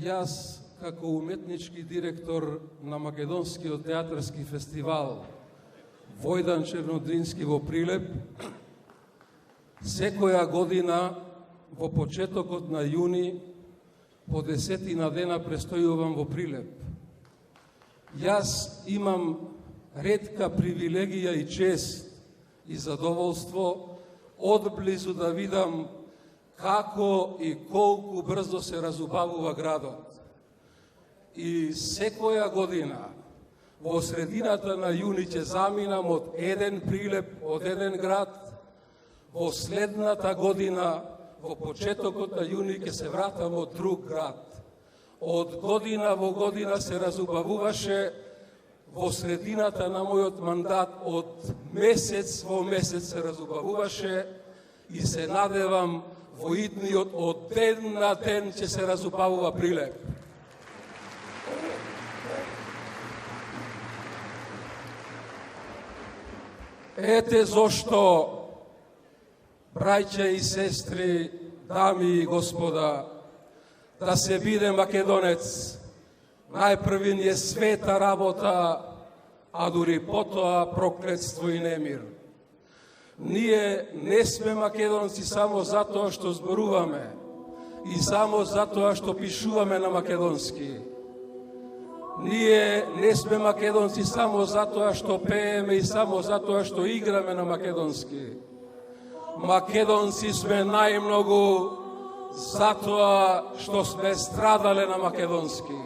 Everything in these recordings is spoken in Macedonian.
Јас, како уметнички директор на Македонскиот театарски фестивал Војдан Чернодрински во Прилеп, секоја година во почетокот на јуни по 10 дена престојувам во Прилеп. Јас имам ретка привилегија и чест и задоволство одблизу да видам како и колку брзо се разубавува градот. И секоја година, во средината на јуни ќе заминам од еден Прилеп, од еден град, во следната година, во почетокот на јуни ќе се вратам од друг град. Од година во година се разубавуваше, во средината на мојот мандат, од месец во месец се разубавуваше и се надевам во идниот од ден на ден ќе се разубавува Прилеп. Ете зошто, браќа и сестри, дами и господа, да се биде македонец, најпрви ни е света работа, а дури потоа проклетство и немир. Ние не сме македонци само затоа што зборуваме и само затоа што пишуваме на македонски. Ние не сме македонци само затоа што пееме и само затоа што играме на македонски. Македонци сме најмногу затоа што сме страдале на македонски.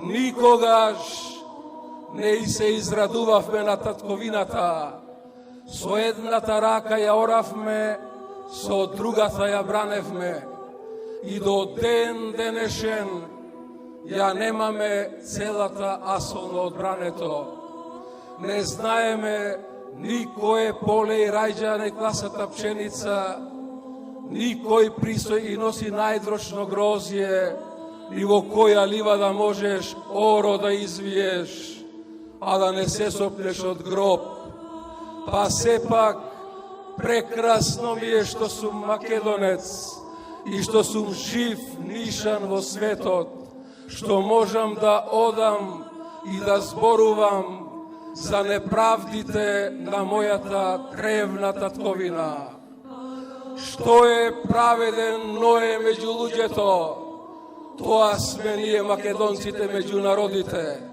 Никогаш не се израдувавме на татковината. Со едната рака ја оравме, со другата ја браневме. И до ден денешен ја немаме целата асо од брането. Не знаеме никое поле и рајџа не класата пченица, никој присој и носи најдрочно грозје, и во која лива да можеш оро да извиеш, а да не се сопнеш од гроб. Па сепак прекрасно ми е што сум македонец и што сум жив нишан во светот, што можам да одам и да зборувам за неправдите на мојата древна татковина. Што е праведен Ное меѓу луѓето, тоа сме ние македонците меѓу народите.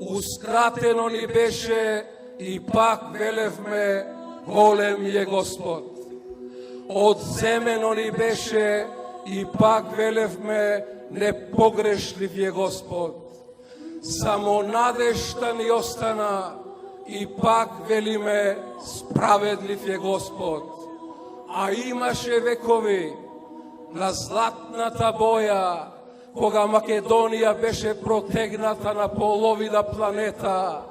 Ускратено ни беше и пак велевме голем е Господ. Одземено ни беше и пак велевме непогрешлив е Господ. Само надежта ни остана и пак велиме справедлив е Господ. А имаше векови на златната боја, кога Македонија беше протегната на половина планета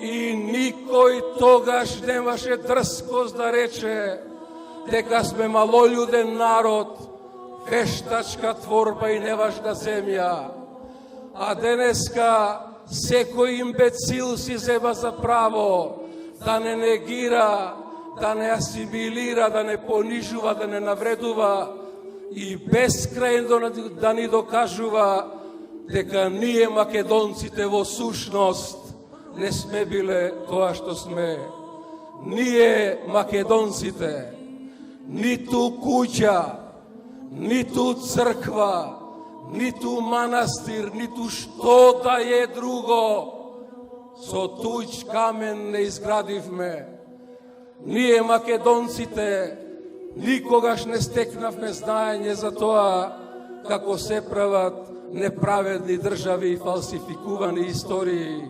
и никој тогаш немаше дрскост да рече дека сме малолюден народ, вештачка творба и неважна земја. А денеска секој имбецил си зема за право да не негира, да не асимилира, да не понижува, да не навредува и бескрајно да ни докажува дека ние македонците во сушност не сме биле тоа што сме. Ние македонците ниту куќа, ниту црква, ниту манастир, ниту што да е друго со туѓ камен не изградивме. Ние македонците никогаш не стекнавме знаење за тоа како се прават неправедни држави и фалсификувани истории,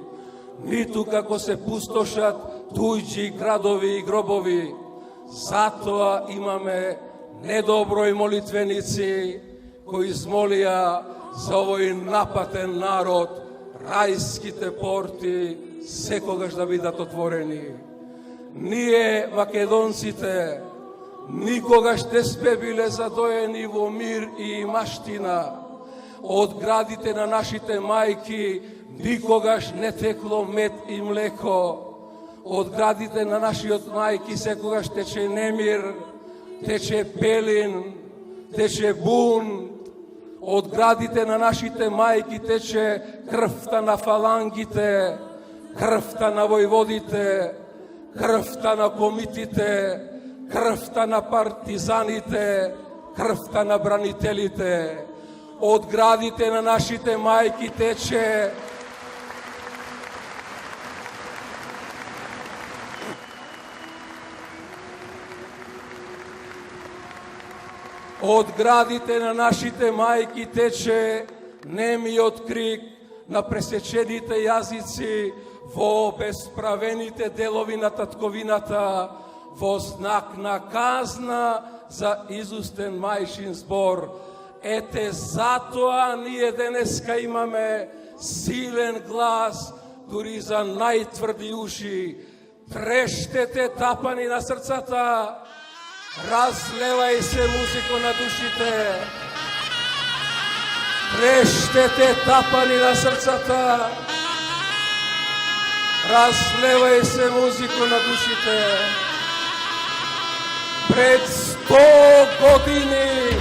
ниту како се пустошат туѓи градови и гробови. Затоа имаме недоброј молитвеници кои измолија за овој напатен народ рајските порти секогаш да бидат отворени. Ние, македонците, никогаш не сме биле задоени во мир и маштина. Од градите на нашите мајки никогаш не текло мед и млеко. Од градите на нашиот мајки секогаш тече немир, тече пелин, тече бунт. Од градите на нашите мајки тече крвта на фалангите, крвта на војводите, крвта на комитите, крвта на партизаните, крвта на бранителите. Од градите на нашите мајки тече Од градите на нашите мајки тече немиот крик на пресечените јазици во обесправените делови на татковината, во знак на казна за изустен мајшин збор. Ете, затоа ние денеска имаме силен глас, дури за најтврди уши. Трештете тапани на срцата, разлевај се музико на душите. Трештете тапани на срцата, разлевај се музико на душите. Пред 100 години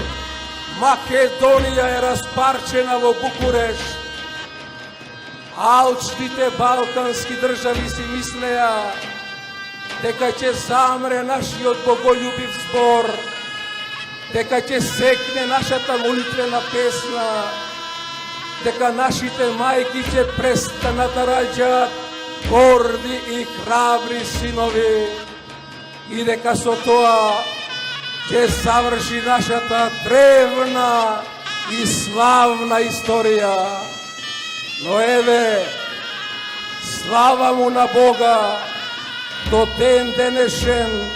Македонија е распарчена во Букурешт. Алчните балкански држави си мислеа дека ќе замре нашиот боголюбив збор, дека ќе секне нашата молитвена песна, дека нашите мајки ќе престанат да раѓаат горди и храбри синови и дека со тоа ќе заврши нашата древна и славна историја. Но еве, слава му на Бога, до ден денешен,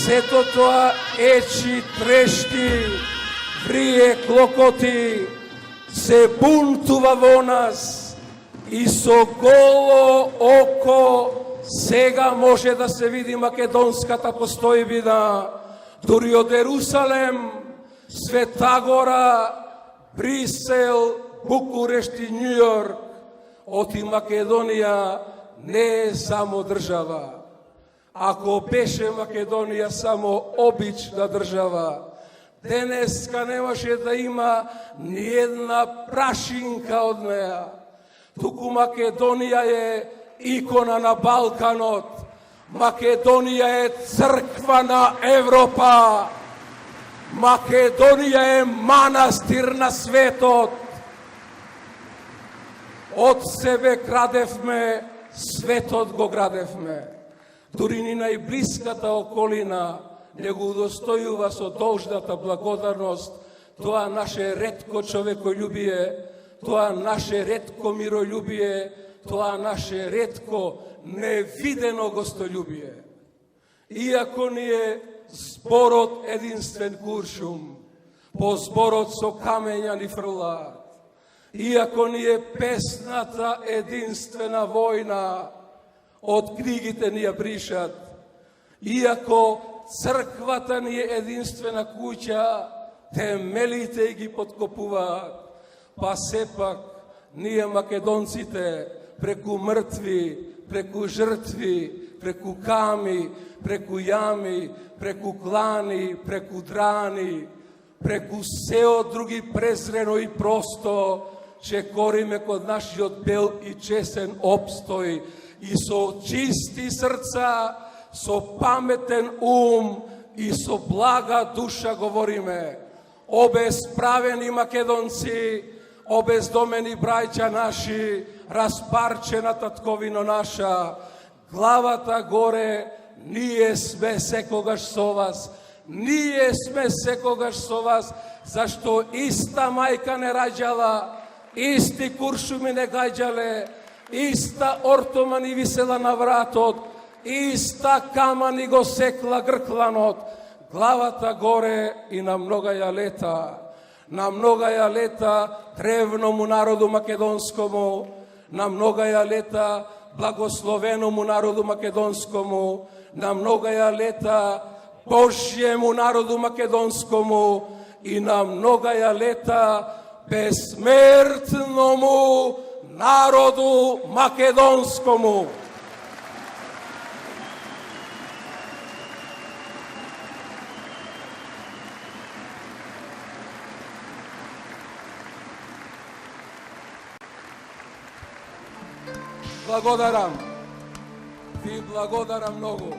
сето тоа ечи, трешти, врие, клокоти, се бунтува во нас и со голо око сега може да се види македонската постојбина, дури од Ерусалем, Света Гора, Брисел, Букурешт и Њујорк. Оти Македонија не е само држава. Ако беше Македонија само обична држава, денеска немаше да има ни една прашинка од неа. Туку Македонија е икона на Балканот. Македонија е црква на Европа. Македонија е манастир на светот. Од себе крадевме, светот го градевме. Дури ни најблиската околина не го удостојува со должната благодарност тоа наше ретко човекољубие, тоа наше ретко мирољубие, тоа наше ретко невидено гостољубие. Иако ни е зборот единствен куршум, по зборот со камења ни фрлаат, иако ни е песната единствена војна, од книгите ни ја бришат, иако црквата ни е единствена куќа, темелите ги подкопуваат, па сепак ние македонците преку мртви, преку жртви, преку ками, преку јами, преку клани, преку драни, преку сео други презрено и просто, че кориме код нашиот бел и чесен обстој и со чисти срца, со паметен ум и со блага душа говориме. Обесправени македонци, обездомени браќа наши, распарчена татковино наша, главата горе, ние сме секогаш со вас, ние сме секогаш со вас, зашто иста мајка не раѓала, исти куршуми не гаѓале, иста ортома ни висела на вратот, иста кама ни го секла гркланот, главата горе и на многаја лета. На многаја лета древному народу македонскому, на многаја лета благословеному народу македонскому, на многаја лета Божјему народу македонскому и на многаја лета бесмертному народу македонскому. благодарам. Ти благодарам многу.